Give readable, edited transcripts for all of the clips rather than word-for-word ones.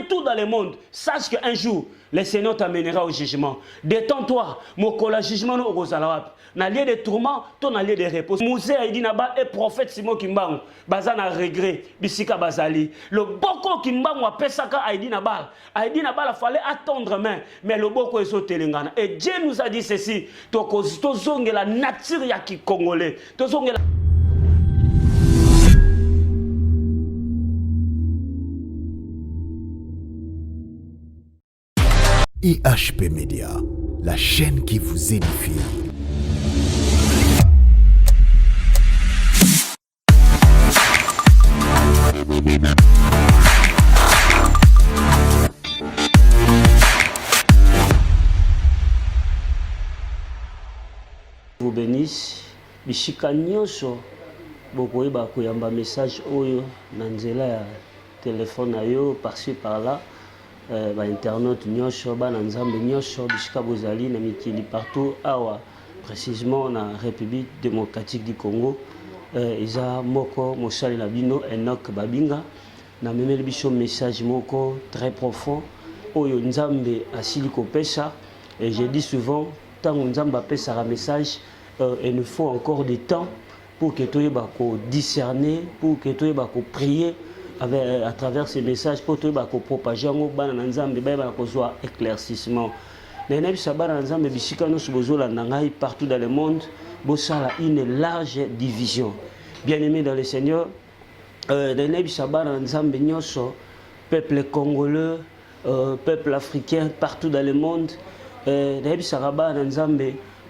tout dans le monde, sache qu'un jour, le Seigneur t'amènera au jugement. Détends-toi, mon collègue jugement nous au na lieu de tourment, ton lieu de repos. Mousé Aïdi Naba et prophète Simon Kimbangu, bazana regret, bisika bazali. Le boko Kimbangu a pesaka Aïdi Naba. Aïdi Naba fallait attendre main, mais le boko est sauté l'engana. Et Dieu nous a dit ceci, tozonge la nature ya ki congolais, tozonge la IHP Media, la chaîne qui vous édifie. Vous bénisse. Bishika nyonso bokoyeba koyamba message oyo na nzela ya téléphone ayo par-ci par-là. Internet nyonso bana nzambe nyonso bishika bozali na mikili partout awa précisément na République démocratique du Congo. Eza moko mosali na bino Enoch Babinga na memeli biso message moko très profond oyo nzambe asili kopesa. Et je dis souvent tant nzambe apesa un message il nous faut encore du temps pour que tu aies discerner, pour que tu aies prier à travers ces messages, pour que tu aies propager éclaircissement. Partout dans le monde, une large division. Bien-aimés dans le Seigneur, peuple congolais, peuple africain, partout dans le monde,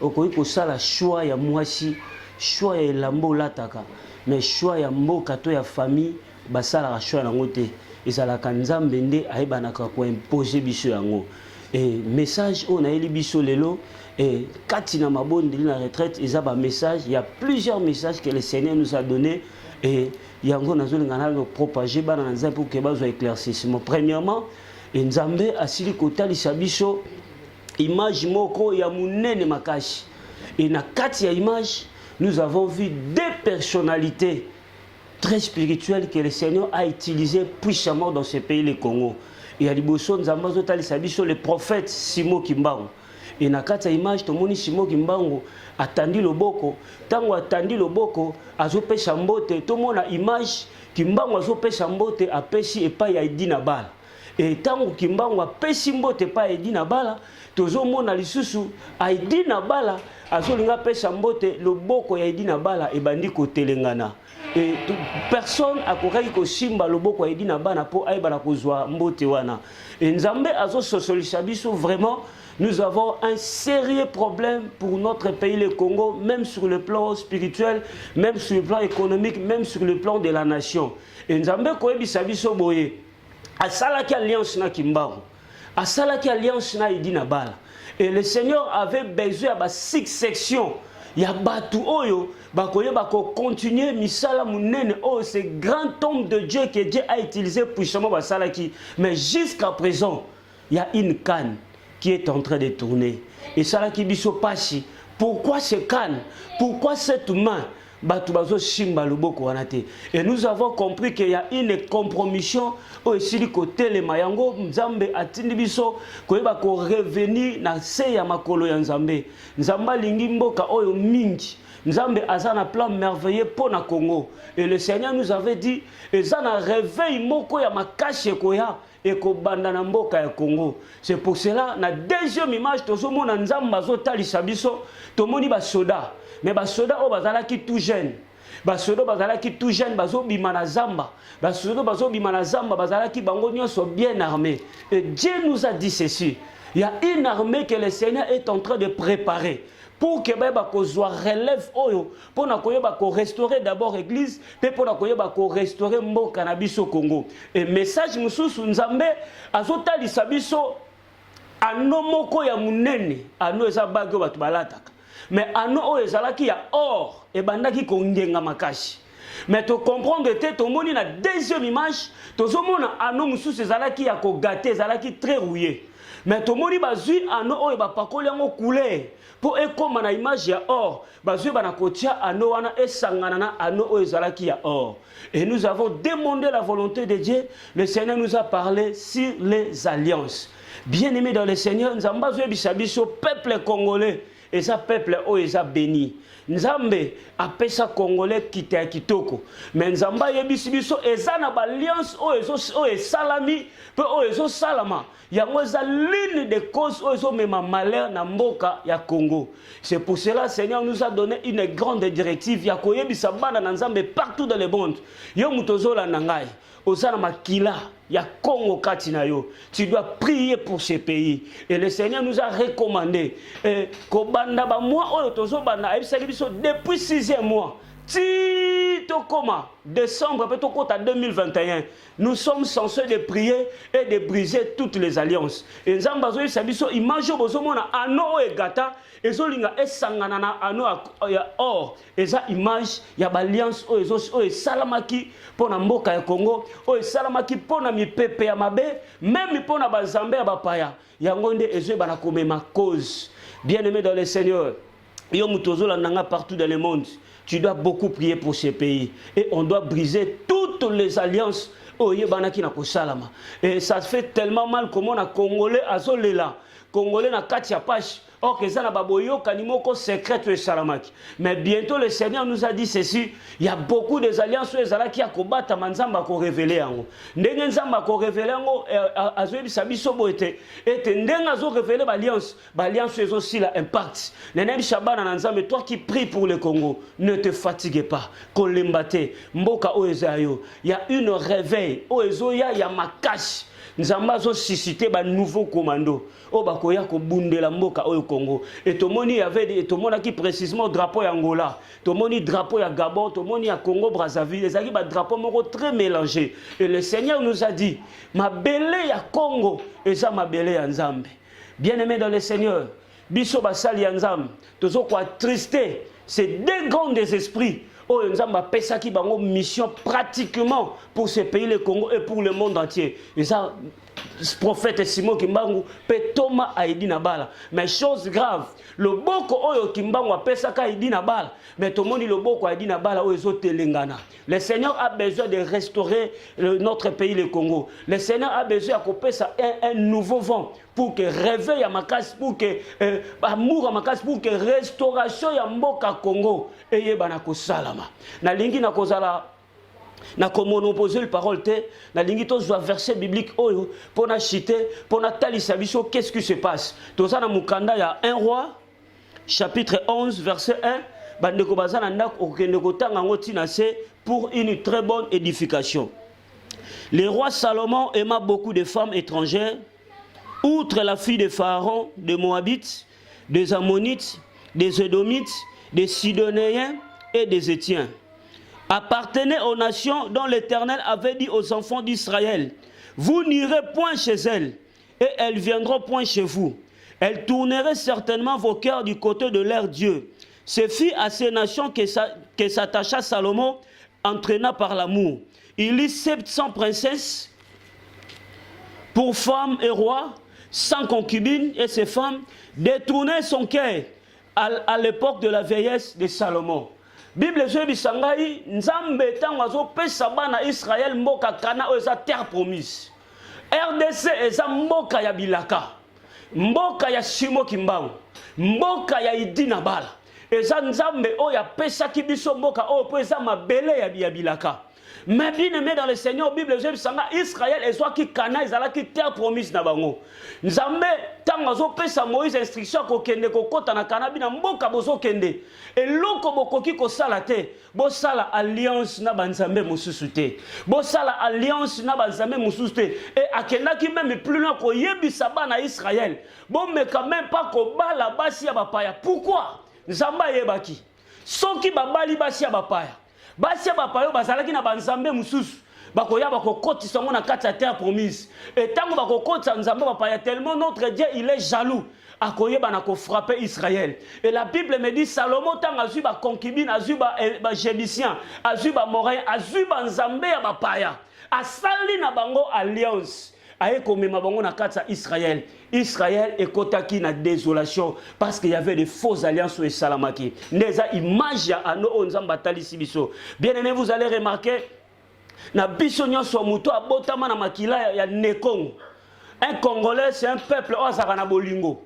okoki kosala choix ya mwasi, choix ya elambo lataka, mais choix ya mboka to ya famille basala choix nango te. Ezalaka nzambe nde ayebanaka ko imposer biso yango. Et message on a eli biso lelo et kati na mabonde na retraite eza ba message, il y a plusieurs messages que le Seigneur nous a donné et yango nazolinga na propager bana nzambe pour que bazo éclaircissement. Premièrement, nzambe asili kotalisa biso image moko ya munene makashi. Et na kati ya image, nous avons vu deux personnalités très spirituelles que le Seigneur a utilisées puissamment dans ce pays, le Congo. Et à liboso nzambe azotalisa biso le prophète Simon Kimbangu. Et na kati ya image tomoni Simon Kimbangu atandi loboko, tango atandi loboko azopesa mbote, tomona image Kimbangu azopesa mbote apesi epai ya Aïdi Nabala. Et tango Kimbangu apesi mbote epai ya Aïdi Nabala, tozomona lisusu Aïdi Nabala azolinga pesa mbote loboko ya Aïdi Nabala ebandi kotelengana. Et personne akoki kosimba loboko ya Aïdi Nabala po ayebana kozwa mbote wana. Et nzambe azososolisa biso vraiment. Nous avons un sérieux problème pour notre pays, le Congo, même sur le plan spirituel, même sur le plan économique, même sur le plan de la nation. Et nzambe koyebisa biso boye asalaki alliance na Kimbangu, asalaki alliance na Aïdi Nabala. Et le Seigneur avait besoin de 6 sections. Il y a batu oyo bakoyeba ko continuer misala munene oh ce grand homme de Dieu que Dieu a utilisé puissamment basalaki. Mais jusqu'à présent, il y a une canne qui est en train de tourner. Et ça qui biso pashi. Pourquoi ce canne? Pourquoi cette main? Et nous avons compris qu'il y a une compromission aussi du côté les mayango nzambe atindi biso koyeba ko revenir na se ya makolo ya nzambe. Nzamba lingi mboka oyo mingi. Nzambe azana plan merveilleux pour na Congo. Et le Seigneur nous avait dit ezana réveil moko ya makashi koya et ko banda na mboka ya Congo. C'est pour cela na deuxième image tozomona nzamba azotalisa biso tomoni ba soda. Mais les soldats qui sont tout jeunes, les soldats qui sont tout jeunes, les soldats qui sont bien armés. Et Dieu nous a dit ceci. Il y a une armée que le Seigneur est en train de préparer pour que les relève, pour restaurer d'abord l'église, puis pour restaurer le cannabis au Congo. Et le message nous a dit anomoko ya munene, ano eza bago batu balataka. Mais ano ezalaki ya or ebandaki kongenga makashi. Mais tu comprends que tu as la deuxième image, tu as un homme sous ces qui a gâté, qui est très rouillé. Mais tu as bazui ano oyo ba pakoli yango couleur pour ekoma na image ya or bazui bana kotia ano wana esangana na ano oyo ezalaki ya or. Et nous avons demandé la volonté de Dieu. Le Seigneur nous a parlé sur les alliances. Bien-aimés dans le Seigneur, nous avons biso peuple congolais et ça peuple oyo eza béni. Nzambe apesa congolais kita kitoko. Mais nzamba yebisi biso eza na alliance oyo salami pe oyo salama. Yango eza l'une des causes oyo mema malheur na mboka ya Congo. C'est pour cela Seigneur nous a donné une grande directive ya koyebisa bana na nzambe partout dans le monde. Yo mutozola na ngai osana makila ya Congo katina yo. Tu dois prier pour ce pays. Et le Seigneur nous a recommandé kobanda ba mois oyo tozobana depuis 6e mois. Titokoma, décembre, peut-être à 2021, nous sommes censés de prier et de briser toutes les alliances. Et nous avons besoin image bozomona ano e gata ezolinga esangana na ano ya or eza image ya alliance o salamaki pona mboka ya Congo o salamaki pona mipepe ya mabe même pona bazambe ya bapaya yango nde ezo bana komema cause. Bien-aimé dans le Seigneur, yo mutozola nanga partout dans le monde. Tu dois beaucoup prier pour ce pays. Et on doit briser toutes les alliances. Et ça fait tellement mal comme on a Congolais à Zolela. Congolais na Katia Pache. Or que ça n'a pas boyo kanimoko secret et salamaki. Mais bientôt le Seigneur nous a dit ceci. Il y a beaucoup des alliances qui a combattu manzamba ko révéler ango. Ndenge nzamba ko révéler ango azobi sabiso boete. Et ndenga zo révéler l'alliance. L'alliance est aussi la impact. Nenebi Shabana nzambe toi qui prie pour le Congo, ne te fatiguez pas. Kolembate mboka oezayo. Il y a une réveil. Oezoya ya makashi. Nous avons suscité un nouveau commando. Au Bakoya ko bundela mboka au Congo. Et tout le monde avait qui précisément drapeau Angola, tout le monde drapeau ya Gabon, tout le monde ya Congo Brazzaville. Les amis drapeau moko très mélangé. Et le Seigneur nous a dit, ma belle ya Congo et ça ma belle ya Nzambe. Bien-aimé dans le Seigneur, biso basali ya Nzambe, tozo kwa tristé, c'est deux grands des esprits. Oh, nous avons fait une mission pratiquement pour ce pays, le Congo, et pour le monde entier. Et ça, le prophète Simon Kimbangu, Thomas a dit Nabala. Mais chose grave, le boko oyo Kimbangu a pesaka dit Nabala. Mais tout le monde dit le boko a dit Nabala oyo telengana. Le Seigneur a besoin de restaurer notre pays, le Congo. Le Seigneur a besoin de couper un nouveau vent pour que réveil à Makas, pour que amour à Makas, pour que restauration à Mboka Congo et yebanako salama. Na lingi na kozala na monoposer la parole te na lingi to zo verset biblique oyo pour na citer pour na talisa biso qu'est-ce qui se passe. Toza na mukanda ya 1 roi chapitre 11 verset 1 bandeko bazana ndako okende kotanga ngoti na se pour une très bonne édification. Le roi Salomon aima beaucoup de femmes étrangères. Outre la fille de Pharaon, des Moabites, des Ammonites, des Édomites, des Sidoniens et des Étiens, appartenaient aux nations dont l'Éternel avait dit aux enfants d'Israël, vous n'irez point chez elles, et elles viendront point chez vous. Elles tourneraient certainement vos cœurs du côté de leur Dieu. Ce fut à ces nations que s'attacha Salomon, entraîna par l'amour. Il eut 700 princesses pour femmes et rois, sans concubines, et ces femmes détournaient son cœur à l'époque de la vieillesse de Salomon. Bible jebi sangai nzambe tangazo pesa bana Israël mboka kana oza terre promise. RDC eza mboka ya bilaka. Mboka ya Shimo Kimbangu. Mboka ya Idina Bala. Eza nzambe oya pesa kibiso mboka o pesa mabele ya bilaka. Mais bien aimé dans le Seigneur, Bible jebi sanga Israël ezwa ki kana ezala ki terre promise na bango. Nzambe tangazo pesa Moïse instruction ko kende ko kota na kana bina mboka bozo kende. Et loko bokoki ko sala te, bo sala alliance na banzambe mususu te. Bo sala alliance na banzambe mususu te. Et akenda ki même plus loin ko yebisa bana Israël. Bon mais quand même pas ko bala basi ya bapaya. Pourquoi? Nzamba yebaki. Soki babali basi ya bapaya. Basi ya bapaya bazalaki na banzambe mususu. bakoya bakokotisa ngo na kati ya terre promise et tango bakokotisa nzambe bapaya tellement notre Dieu il est jaloux akoyeba na ko frapper Israël et la Bible me dit Salomon tanga azui ba concubine azui ba jébusien azui ba morin azui ba nzambe ya bapaya asali na bango alliance aye komema bango na kati ya Israël. Israël ekotaki na désolation parce qu'il y avait des fausses alliances et salamaki. Neza image ya ano onzamba talisi biso. Bien aimé, vous allez remarquer na biso nyonso muto abotama na makila ya Nekong. Un Congolais, c'est un peuple ozaka na bolingo.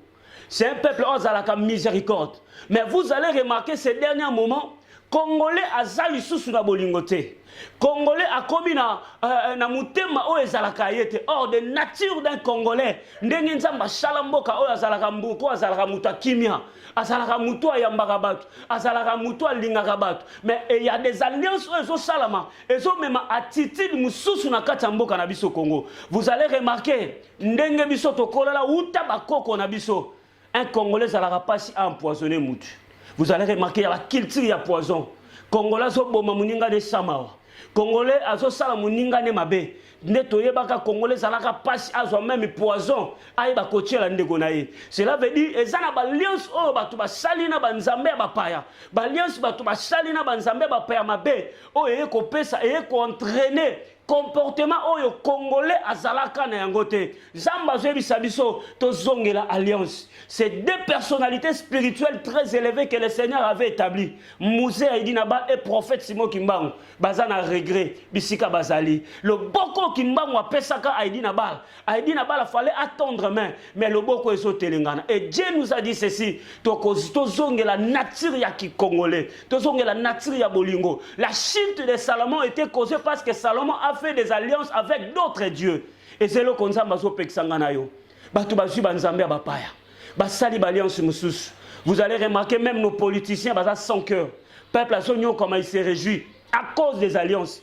C'est un peuple ozalaka miséricorde. Mais vous allez remarquer ces derniers moments Congolais azali susu na bolingo te. Congolais a commis na mutema o ezalaka yete. Or de nature d'un Congolais, ndenge nzamba shalamboka o azalaka mbuko azalaka muta kimia, azalaka muto ayambaka batu, azalaka muto alingaka batu. Mais il y a des alliances ezo salama, ezo mema attitude mususu na kati mboka na biso Congo. Vous allez remarquer ndenge biso tokola uta bakoko na biso. Un Congolais zalaka pasi a empoisonné mutu. Vous allez remarquer la culture ya poison. Congolais zo boma muninga de samawa. Congolais azo sala muninga ne mabe. Neto yebaka Congolais zalaka pasi azo même poison. Aye ba kotiela ndeko na ye. Cela veut dire ezana ba alliance o batu ba salina ba nzambe ba paya. Ba alliance batu ba salina ba nzambe ba paya mabe. O eye ko pesa eye ko entraîner comportement oyo Congolais azalaka na yangote. Zamba zebisa biso to zongela alliance. C'est deux personnalités spirituelles très élevées que le Seigneur avait établies. Mouzé Aïdinaba et prophète Simon Kimbangu. Bazana regret bisika bazali. Le boko Kimbangu a pesaka Aïdinaba. Aïdinaba fallait attendre main, mais le boko est telengana. Et Dieu nous a dit ceci, to zongela nature ya ki Congolais. To zongela nature ya bolingo. La chute de Salomon était causée parce que Salomon a fait des alliances avec d'autres dieux. Et c'est là qu'on s'en baso peksangana yo. Batu basu banzambe bapaya. Basali alliance musus. Vous allez remarquer même nos politiciens basa sans cœur. Peuple à son comment il se réjouit à cause des alliances.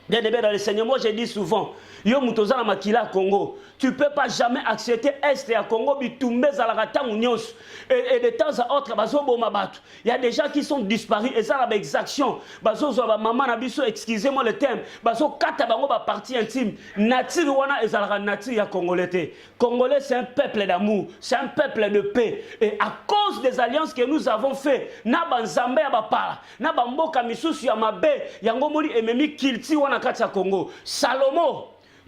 Bien aimé dans le Seigneur, moi je dis souvent, yo mutoza na makila Congo, tu peux pas jamais accepter est à Congo bitumbe zalarata unions et de temps à autre bazo boma batu. Il y a des gens qui sont disparus et ça la exaction. Bazo zo ba maman na biso, excusez-moi le terme, bazo kata bango ba partie intime. Nature wana ezalaka nature ya Congolais. Congolais c'est un peuple d'amour, c'est un peuple de paix et à cause des alliances que nous avons fait, na banzambe ya bapala, na bamboka misusu ya mabe, yango moli ememi kilti wana kati ya Congo. Salomon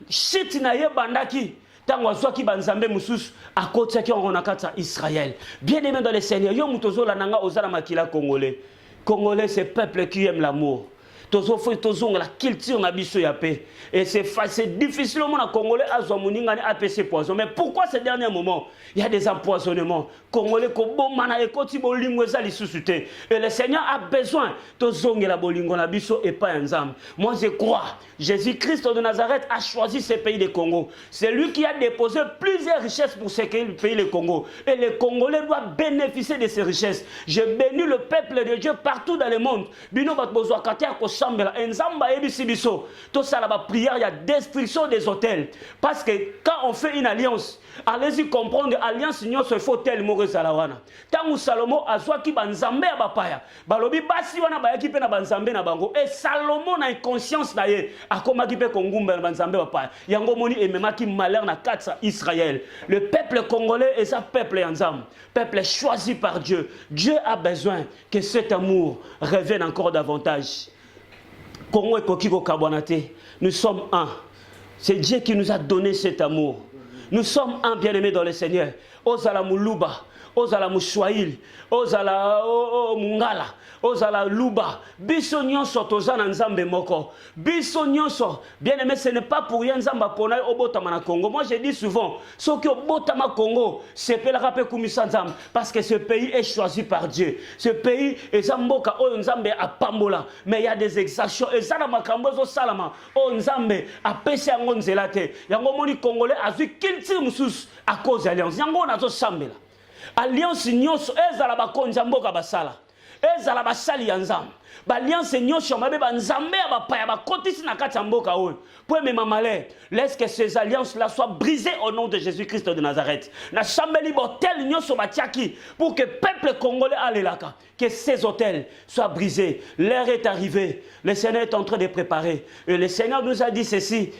shit na ye bandaki tango azwaki banzambe mususu akotiaki yango na kati ya Israël. Bien aimé dans le Seigneur, yo mutozo la nanga ozala makila Congolais. Congolais c'est peuple qui aime l'amour. La culture na biso ya paix. Et c'est difficilement na Congolais azwa muninga ni APC poison. Mais pourquoi ces derniers moments il y a des empoisonnements? Congolais ko bomana ekoti bolingo ezali susute. Et le Seigneur a besoin de zongela bolingo na biso et pas ensemble. Moi je crois Jésus-Christ de Nazareth a choisi ce pays de Congo. C'est lui qui a déposé plusieurs richesses pour ce pays le Congo. Et les Congolais doivent bénéficier de ces richesses. Je bénis le peuple de Dieu partout dans le monde. Bino bat bozwa katia ko sambela enzamba ebisi biso. To sala ba prière, il y a destruction des hôtels. Parce que quand on fait une alliance, allez-y comprendre alliance union se faut tel mauvaise alawana. Tangu Salomon azwaki banzambe ya bapaya. Balobi basi wana bayaki pe na banzambe na bango. Et Salomon a une conscience na ye. Akomaki pe kongumba na banzambe bapaya. Yango moni ememaki malheur na katsa Israël. Le peuple congolais est un peuple ensemble. Peuple choisi par Dieu. Dieu a besoin que cet amour revienne encore davantage. Congo et Kokiko Kabwanate, nous sommes un. C'est Dieu qui nous a donné cet amour. Nous sommes un bien-aimé dans le Seigneur. Ozala Muluba, Ozala Mouchouaïl, Ozala Mungala, Ozala Luba. Biso nyonso tozana nzambe moko. Biso nyonso. Bien-aimé, ce n'est pas pour rien nzamba pona obotama na Congo. Moi je dis souvent, ceux qui obotama Congo, c'est pe la rapé kumisa nzamba parce que ce pays est choisi par Dieu. Ce pays est zamboka o nzambe a pambola, mais il y a des exactions et ça na makambo zo salama. O nzambe a pesi yango nzela te. Yango moni congolais azui kilti musus à cause d'alliance. Yango na zo sambela. Alliance nyonso ezala bakonza mboka basala. Ezala basali ya nzambe. Alliance nyonso mabe ba nzambe ya ba paya ba kotisi na kati ya mboka oyo. Pour mes mamalais, laisse que ces alliances là soient brisées au nom de Jésus-Christ de Nazareth. Na chambeli botel nyonso batiaki pour que peuple congolais alelaka, que ces hôtels soient brisés. L'heure est arrivée. Le Seigneur est en train de préparer. Et le Seigneur nous a dit ceci,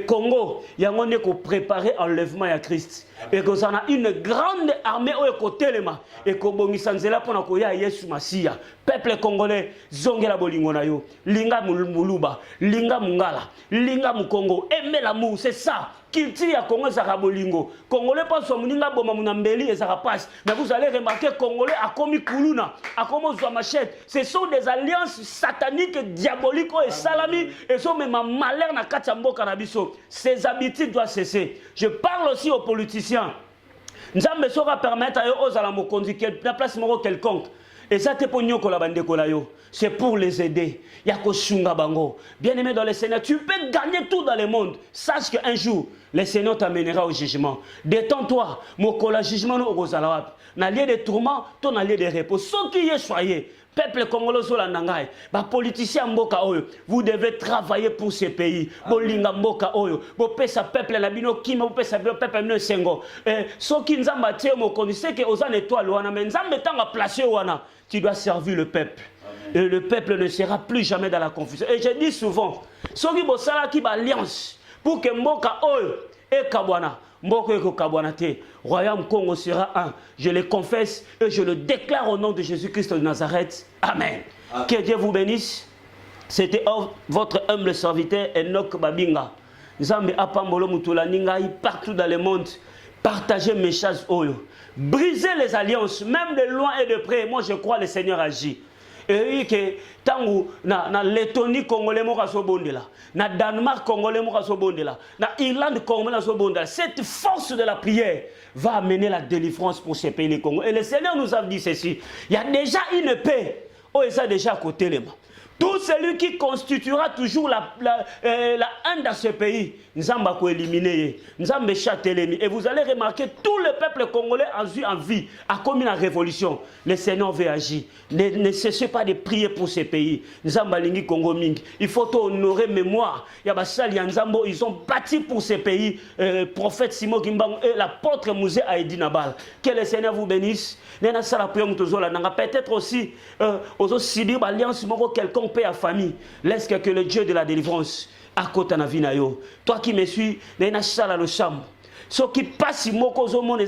Congo, il y a un qui préparer enlèvement à Christ. Et que ça a une grande armée au côté lema et que bongisanzela pona koya Yesu Masia. Peuple congolais zongela bolingo na yo, linga muluba, linga mungala, linga mukongo, aimer l'amour, c'est ça. Kilti ya Congo zaka bolingo. Congolais pas so muninga boma munambeli et zaka passe. Mais vous allez remarquer Congolais a commis kuluna, a commis zoa machette. Ce sont des alliances sataniques, diaboliques et salami et sont même malheur na katambo kanabiso. Ces habitudes doivent cesser. Je parle aussi aux politiciens. Nzambe sera permettre à eux aux alamokondi na place moko quelconque. Et ça te pognon ko la bande ko la yo. C'est pour les aider. Yako shunga bango. Bien-aimé dans le Seigneur, tu peux gagner tout dans le monde. Sache qu'un jour, le Seigneur t'amènera au jugement. Détends-toi. Mon kola jugement no ozalawap. Na lieu de tourment, ton lieu de repos. Ce qui est choyé. Peuple congolais solandangai, ba politicien mboka oyo, vous devez travailler pour ce pays. Bolinga mboka oyo, bo pesa peuple la bino kima, bo pesa peuple no sengo. So ki nzamba tie mo connaissez que ozan étoile wana, mais nzamba tanga placé wana, tu dois servir le peuple. Et le peuple ne sera plus jamais dans la confusion. Et je dis souvent, so ki bo sala ki ba alliance pour que mboka oyo et kabwana Royaume Congo sera un. Je le confesse et je le déclare au nom de Jésus-Christ de Nazareth. Amen. Que Dieu vous bénisse. C'était votre humble serviteur Enoch Babinga. Nzambe apambolo mutula ningai partout dans le monde. Partagez mes messages oyo. Brisez les alliances, même de loin et de près. Moi je crois le Seigneur agit. Et que tangu na Lettonie congolais moka so bondela, na Danemark congolais moka so bondela, na Irlande congolais so bondela. Cette force de la prière va amener la délivrance pour ces pays Congo. Et le Seigneur nous a dit ceci, il y a déjà une paix. Oh, et ça déjà à côté les mains. Tout celui qui constituera toujours la haine dans ce pays, Nzamba ko éliminer, Nzamba chatelemi. Et vous allez remarquer tout le peuple congolais en vie a commis la révolution. Le Seigneur veut agir. Ne cessez pas de prier pour ce pays. Nzamba lingi Congo mingi. Il faut honorer mémoire. Yabasali Nzambo, ils ont bâti pour ce pays. Prophète Simon Kimbango et l'apôtre Mouzé Aïdi Nabal. Que le Seigneur vous bénisse. Peut-être aussi aux Sibir Alliance quelqu'un paix à famille. Laisse que le Dieu de la délivrance à côté de la vie. Toi qui me suis, il y a le chambre. Ce qui passe, c'est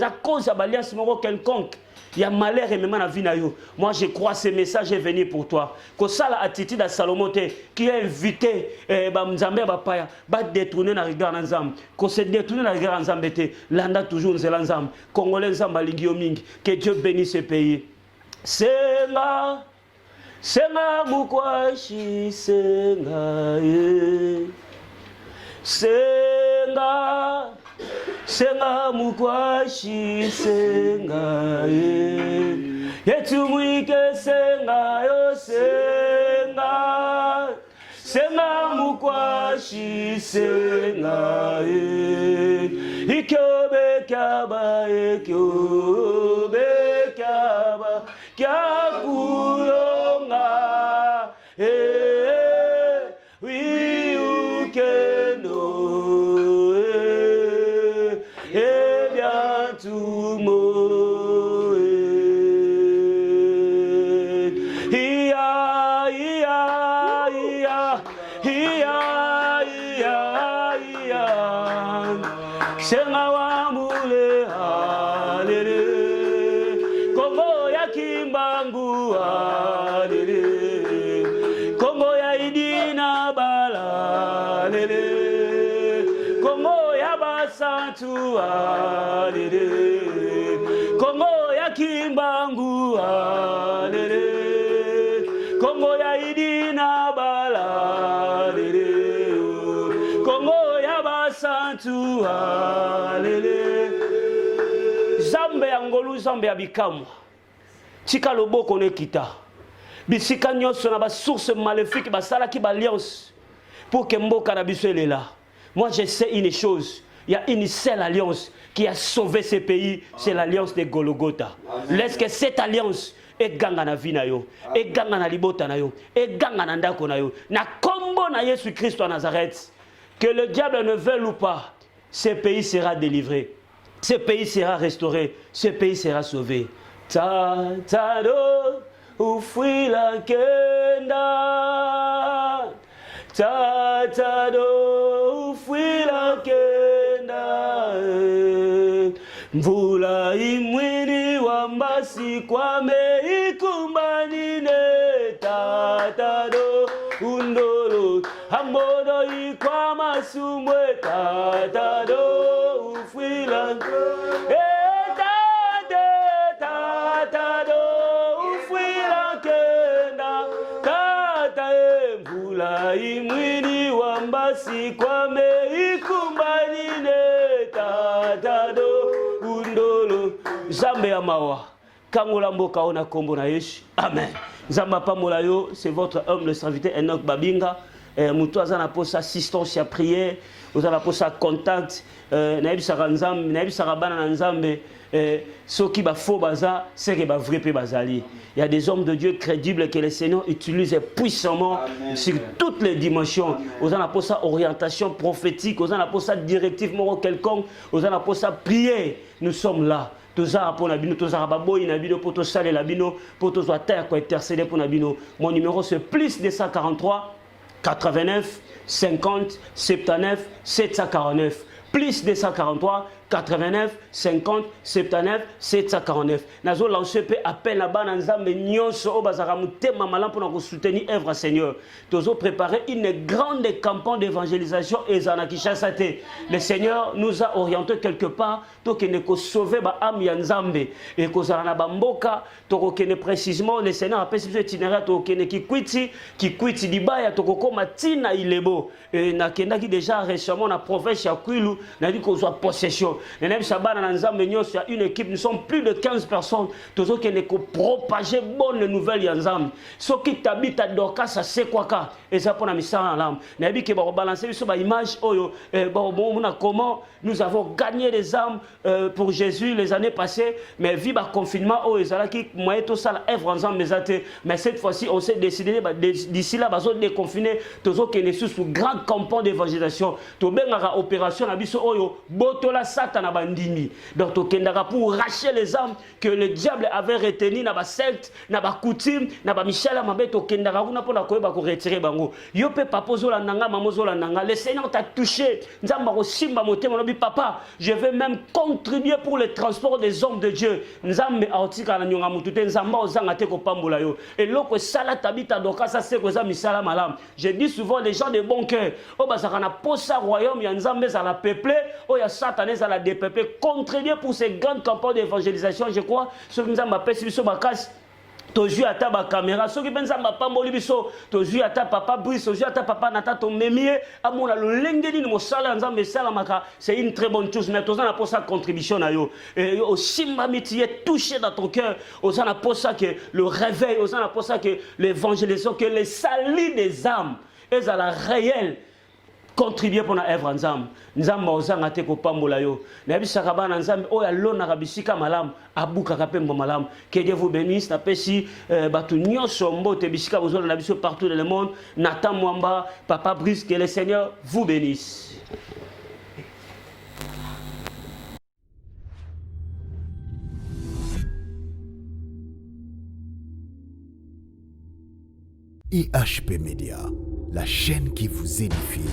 à cause de l'alliance quelconque. Il y a malheur et même dans la vie. Moi, je crois que ce message est venu pour toi. Que ça, l'attitude de Salomon qui a invité Nzambe Bapaya, va détourner la regard Nzambe. Que se détourner la regard Nzambe, l'anda toujours Nzambe. Congolais Nzambe Lingiomingi. Que Dieu bénisse ce pays. Senga, Senga Mukwashi, Senga, Senga. Senga mukwashi senga yetumwike senga yo senga senga mukwashi senga ikyobe kyaba kyakulonga Senga wa mule halele Kongo ya kimbangu halele Kongo ya idina bala lele Kongo ya basantu halele Kongo ya kimbangu halele Kongo ya idina bala lele Kongo ya basantu halele Zambe ya ngolu zambe ya bikamwa Tika loboko ne kita Bisika nyonso na ba source maléfique basala ki ba alliance pour que mboka na biso là. Moi je sais une chose, il y a une seule alliance qui a sauvé ce pays, c'est l'alliance de Golgotha. Laisse que cette alliance eganga na vie na yo, eganga na libota na yo, eganga na ndako na yo. Na kombo na Jésus Christ à Nazareth, que le diable ne veuille ou pas, ce pays sera délivré. Ce pays sera restauré, ce pays sera sauvé. Ta ta do ufui la kenda, ta ta do ufui la kenda. Mvula imwini wambasi kwa meikumbanine, ta ta do undolo hambodo ikwa masumwe, ta ta do ufui la kenda. Imwini wambasi kwa meikumbanine, tatado undolo. Zambe ya mawa kangola mboka ona kombo na Yesu. Amen. Zamba pamola yo, c'est votre homme le serviteur Enoch Babinga. Mutu azana posa assistance à prière, ozana posa contact, naibisaka nzambe, naibisaka bana na nzambe. Ceux qui ba faux baza, c'est que ba vrai pe bazali. Il y a des hommes de Dieu crédibles que le Seigneur utilise puissamment. Amen. Sur toutes les dimensions. Aux en pour ça orientation prophétique, aux en pour ça directive moro quelconque, aux en pour ça prier. Nous sommes là. Toza pour nabino, toza rababoy nabino pour to saler labino, pour to soit terre quoi intercéder pour nabino. Mon numéro c'est plus 243 89 50 79 749. Plus 243 89 50 79 749. Nazo lancé pe appel là-bas dans Nzambe nyonso o bazaka mutema malam pour nous soutenir œuvre Seigneur. Tozo préparer une grande campagne d'évangélisation et Zanakishasa te. Le Seigneur nous a orienté quelque part to kene ko sauver ba âme ya Nzambe et ko zana ba mboka to ko kene précisément le Seigneur appelle ce itinéraire to kene ki kwiti dibaya to ko koma tina ilebo et na kenda ki déjà récemment na province ya Kwilu na dit ko soit possession. Une équipe, nous sommes plus de 15 personnes. Tous ceux qui ne propager bonne nouvelle Yanzam. Ceux qui t'habitent à Doka, ça c'est quoi ça? Et ça pour la mission en l'âme. Nabi qui va rebalancer sur l'image. Comment nous avons gagné des âmes pour Jésus les années passées. Mais vivre à confinement, moi tout ça, œuvre ensemble. Mais cette fois-ci, on s'est décidé d'ici là, on déconfiner. Tous ceux qui sont sous grande campagne d'évangélisation. Tous ceux qui ont opération, botola satana bandimi. Donc tokendaka pour racheter les âmes que le diable avait retenues na ba secte, na ba coutume, na ba Michel Amabé tokendaka kuna pona koyeba ko retirer bango. Yo pe papozola nanga mamozola nanga. Le Seigneur t'a touché. Nzamba ko simba motema lobi papa, je vais même contribuer pour le transport des hommes de Dieu. Nzambe autika na nyonga mutute nzamba ozanga te ko pambola yo. Et loko sala tabita doka ça c'est ko za misala malam. Je dis souvent les gens de bon cœur, o bazaka na posa royaume ya nzambe za la peuplé, o ya Satané à la DPP, contribuer pour ces grandes campagnes d'évangélisation, je crois. Ceux qui nous ont appelé sur ma casse, tu as ta caméra, ceux qui nous ont pas molibiso, tu as ta papa Brice, tu as ta papa Nata, ton mémier, à mon le lengeni de mon salaire, c'est une très bonne chose. Mais tu as pour sa contribution à yo. Et aussi ma métier touché dans ton cœur, aux en pour ça que le réveil, aux en pour ça que l'évangélisation, que les salis des âmes, est à la réelle. Contribuer pour la œuvre ensemble. Nzamba ozanga te ko pambola yo. Na bisaka bana nzambe oya lona kabisika malam abuka kapembo malam. Que Dieu vous bénisse. Na pesi batu nyonso mbote bisika bozona na biso partout dans le monde. Nathan Mwamba, Papa Brice, que le Seigneur vous bénisse. IHP Media, la chaîne qui vous édifie.